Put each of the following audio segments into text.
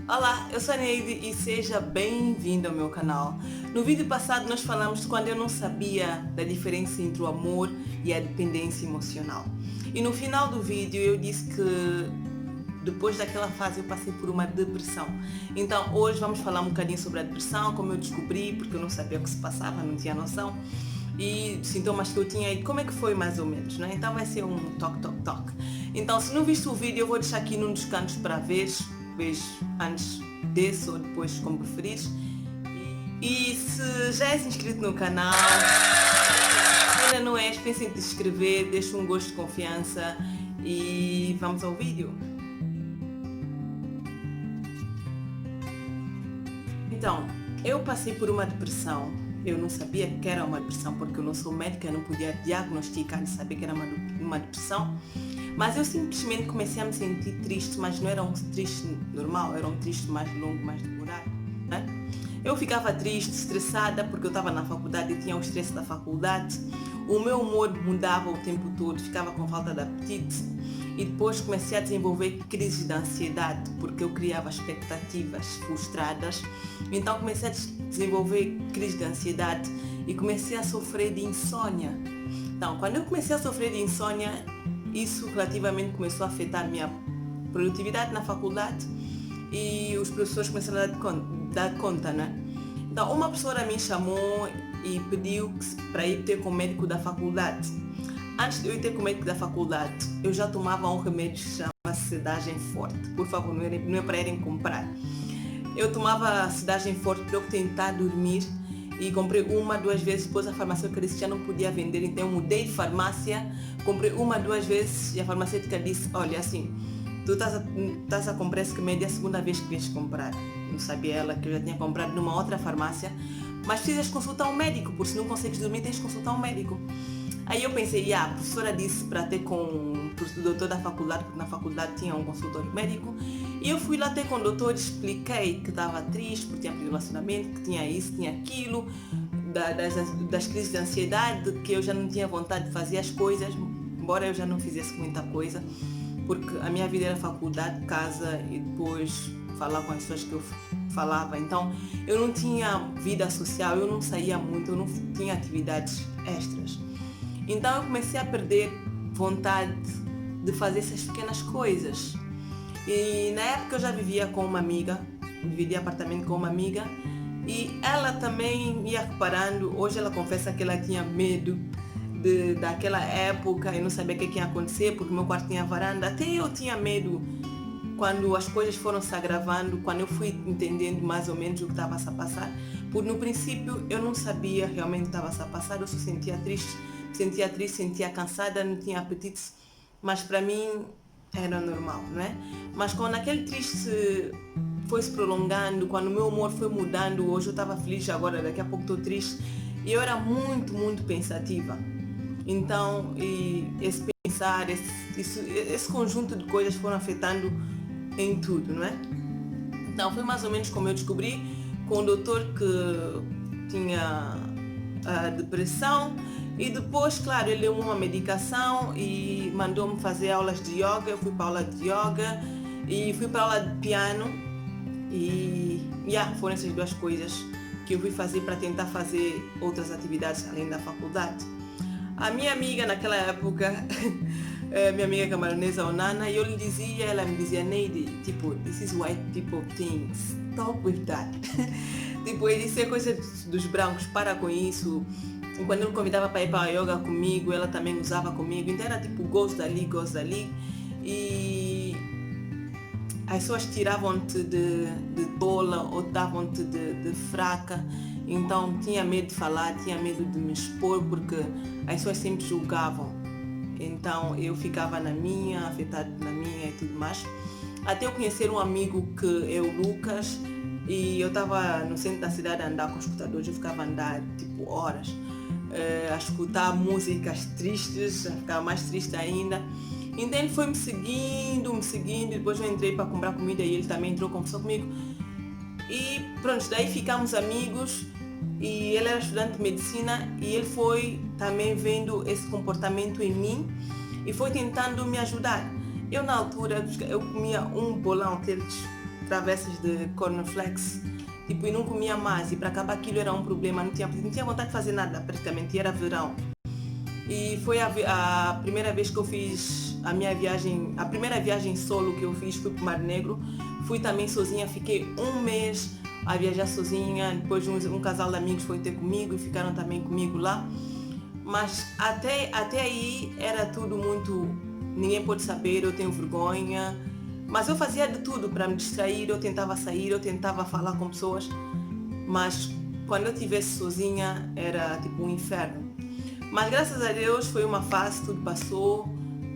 Olá, eu sou a Neide e seja bem-vindo ao meu canal. No vídeo passado nós falamos de quando eu não sabia da diferença entre o amor e a dependência emocional. E no final do vídeo eu disse que depois daquela fase eu passei por uma depressão. Então hoje vamos falar um bocadinho sobre a depressão, como eu descobri, porque eu não sabia o que se passava, não tinha noção. E sintomas que eu tinha e como é que foi mais ou menos, né? Então vai ser um toque. Então se não viste o vídeo eu vou deixar aqui num dos cantos para ver antes desse ou depois, como preferires. E se já és inscrito no canal, se ainda não és, pensa em te inscrever, deixa um gosto de confiança e vamos ao vídeo. Então, eu passei por uma depressão. Eu não sabia que era uma depressão porque eu não sou médica, eu não podia diagnosticar e saber que era uma depressão. Mas eu simplesmente comecei a me sentir triste, mas não era um triste normal, era um triste mais longo, mais demorado, né? Eu ficava triste, estressada, porque eu estava na faculdade e tinha o estresse da faculdade. O meu humor mudava o tempo todo, ficava com falta de apetite. E depois comecei a desenvolver crises de ansiedade, porque eu criava expectativas frustradas. Então comecei a desenvolver crises de ansiedade e comecei a sofrer de insônia. Então, quando eu comecei a sofrer de insônia, isso relativamente começou a afetar a minha produtividade na faculdade e os professores começaram a dar conta, né? Então, uma professora me chamou e pediu para ir ter com o médico da faculdade. Antes de eu ir ter com o médico da faculdade, eu já tomava um remédio que se chama sedagem forte. Por favor, não é para irem comprar. Eu tomava sedagem forte para eu tentar dormir e comprei uma, duas vezes, depois a farmacêutica disse que já não podia vender, então eu mudei de farmácia, comprei uma, duas vezes e a farmacêutica disse, olha assim, tu estás a comprar esse remédio, é a segunda vez que vens comprar. Não sabia ela que eu já tinha comprado numa outra farmácia, mas precisas consultar um médico, porque se não consegues dormir tens que consultar um médico. Aí eu pensei, a professora disse para ter com o doutor da faculdade, porque na faculdade tinha um consultório médico, e eu fui lá ter com o doutor, expliquei que estava triste, porque tinha perdido relacionamento, que tinha isso, tinha aquilo, das crises de ansiedade, que eu já não tinha vontade de fazer as coisas, embora eu já não fizesse muita coisa, porque a minha vida era faculdade, casa e depois falar com as pessoas que eu falava. Então eu não tinha vida social, eu não saía muito, eu não tinha atividades extras. Então eu comecei a perder vontade de fazer essas pequenas coisas. E na época eu já vivia com uma amiga, dividia apartamento com uma amiga, e ela também ia reparando. Hoje ela confessa que ela tinha medo daquela época e não sabia o que ia acontecer, porque meu quarto tinha varanda. Até eu tinha medo quando as coisas foram se agravando, quando eu fui entendendo mais ou menos o que estava a passar. Porque no princípio eu não sabia realmente o que estava a passar, eu só sentia triste, sentia cansada, não tinha apetite, mas para mim era normal, não é? Mas quando aquele triste foi se prolongando, quando o meu humor foi mudando, hoje eu estava feliz, agora daqui a pouco estou triste, e eu era muito pensativa. Então, esse pensar, esse conjunto de coisas foram afetando em tudo, não é? Então foi mais ou menos como eu descobri, com o doutor que tinha a depressão. E depois, claro, ele deu uma medicação e mandou-me fazer aulas de yoga. Eu fui para a aula de yoga e fui para a aula de piano. E foram essas duas coisas que eu fui fazer para tentar fazer outras atividades além da faculdade. A minha amiga naquela época, minha amiga camaronesa Onana, ela me dizia, Neide, tipo, this is white people things, stop with that. Tipo, isso é coisa dos brancos, para com isso. E quando eu me convidava para ir para a yoga comigo, ela também usava comigo. Então era tipo, gosto dali. E as pessoas tiravam-te de tola ou davam-te de fraca. Então tinha medo de falar, tinha medo de me expor, porque as pessoas sempre julgavam. Então eu ficava na minha, afetada na minha e tudo mais. Até eu conhecer um amigo que é o Lucas, e eu estava no centro da cidade a andar com escutadores, eu ficava a andar tipo horas, a escutar músicas tristes, a ficar mais triste ainda. Então ele foi me seguindo, e depois eu entrei para comprar comida e ele também entrou, conversou comigo. E pronto, daí ficamos amigos, e ele era estudante de medicina e ele foi também vendo esse comportamento em mim e foi tentando me ajudar. Eu na altura, eu comia um bolão, aqueles travessas de cornflakes, tipo, e não comia mais, e para acabar aquilo era um problema, não tinha vontade de fazer nada praticamente, e era verão. E foi a primeira vez que eu fiz a minha viagem, a primeira viagem solo que eu fiz foi para o Mar Negro. Fui também sozinha, fiquei um mês a viajar sozinha, depois um casal de amigos foi ter comigo e ficaram também comigo lá. Mas até aí era tudo muito, ninguém pode saber, eu tenho vergonha. Mas eu fazia de tudo para me distrair, eu tentava sair, eu tentava falar com pessoas. Mas quando eu estivesse sozinha era tipo um inferno. Mas graças a Deus foi uma fase, tudo passou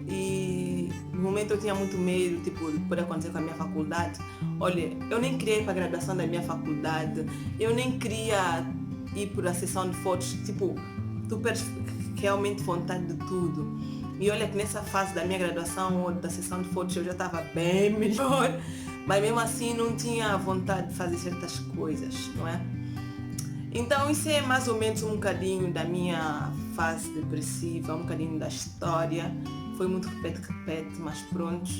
e no momento eu tinha muito medo, tipo, pode acontecer com a minha faculdade. Olha, eu nem queria ir para a graduação da minha faculdade, eu nem queria ir para a sessão de fotos, tipo, tu perdes realmente vontade de tudo. E olha que nessa fase da minha graduação ou da sessão de fotos eu já estava bem melhor, mas mesmo assim não tinha vontade de fazer certas coisas, não é? Então isso é mais ou menos um bocadinho da minha fase depressiva, um bocadinho da história. Foi muito repete, mas pronto.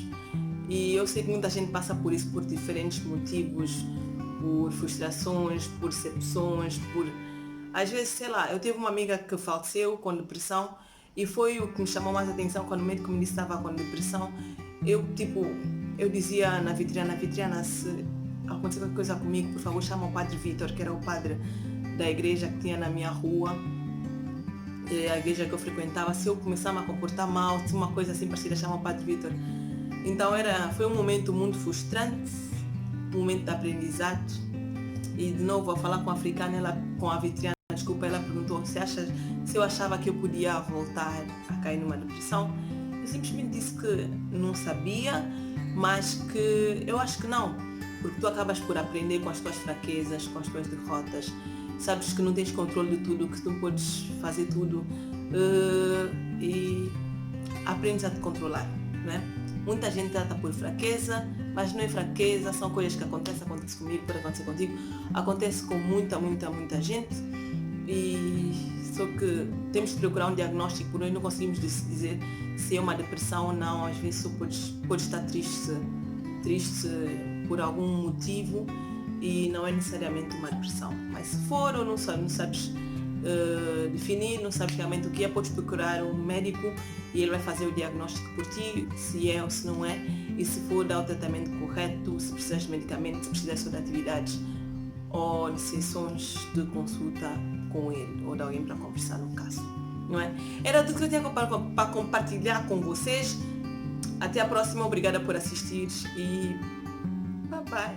E eu sei que muita gente passa por isso por diferentes motivos, por frustrações, por decepções, por... Às vezes, sei lá, eu tive uma amiga que faleceu com depressão e foi o que me chamou mais atenção quando o médico me disse que estava com depressão. Eu dizia na vitriana, se acontecer qualquer coisa comigo, por favor, chama o Padre Vitor, que era o padre da igreja que tinha na minha rua, a igreja que eu frequentava. Se eu começar a me comportar mal, se uma coisa assim parecida, chama o Padre Vitor. Então foi um momento muito frustrante, um momento de aprendizado. E de novo, a falar com a africana, com a vitriana, desculpa, ela perguntou se eu achava que eu podia voltar a cair numa depressão. Eu simplesmente disse que não sabia, mas que eu acho que não, porque tu acabas por aprender com as tuas fraquezas, com as tuas derrotas. Sabes que não tens controle de tudo, que tu podes fazer tudo e aprendes a te controlar, não é? Muita gente trata por fraqueza, mas não é fraqueza, são coisas que acontece comigo, pode acontecer contigo, acontece com muita gente, e só que temos de procurar um diagnóstico, porque nós não conseguimos dizer se é uma depressão ou não. Às vezes só podes estar triste por algum motivo e não é necessariamente uma depressão. Mas se for ou não sabes definir, não sabes realmente o que é, podes procurar um médico e ele vai fazer o diagnóstico por ti, se é ou se não é, e se for dar o tratamento correto, se precisas de medicamentos, se precisas só de atividades ou de sessões de consulta com ele ou de alguém para conversar no caso, não é? Era tudo que eu tinha para compartilhar com vocês. Até a próxima, obrigada por assistir e bye bye.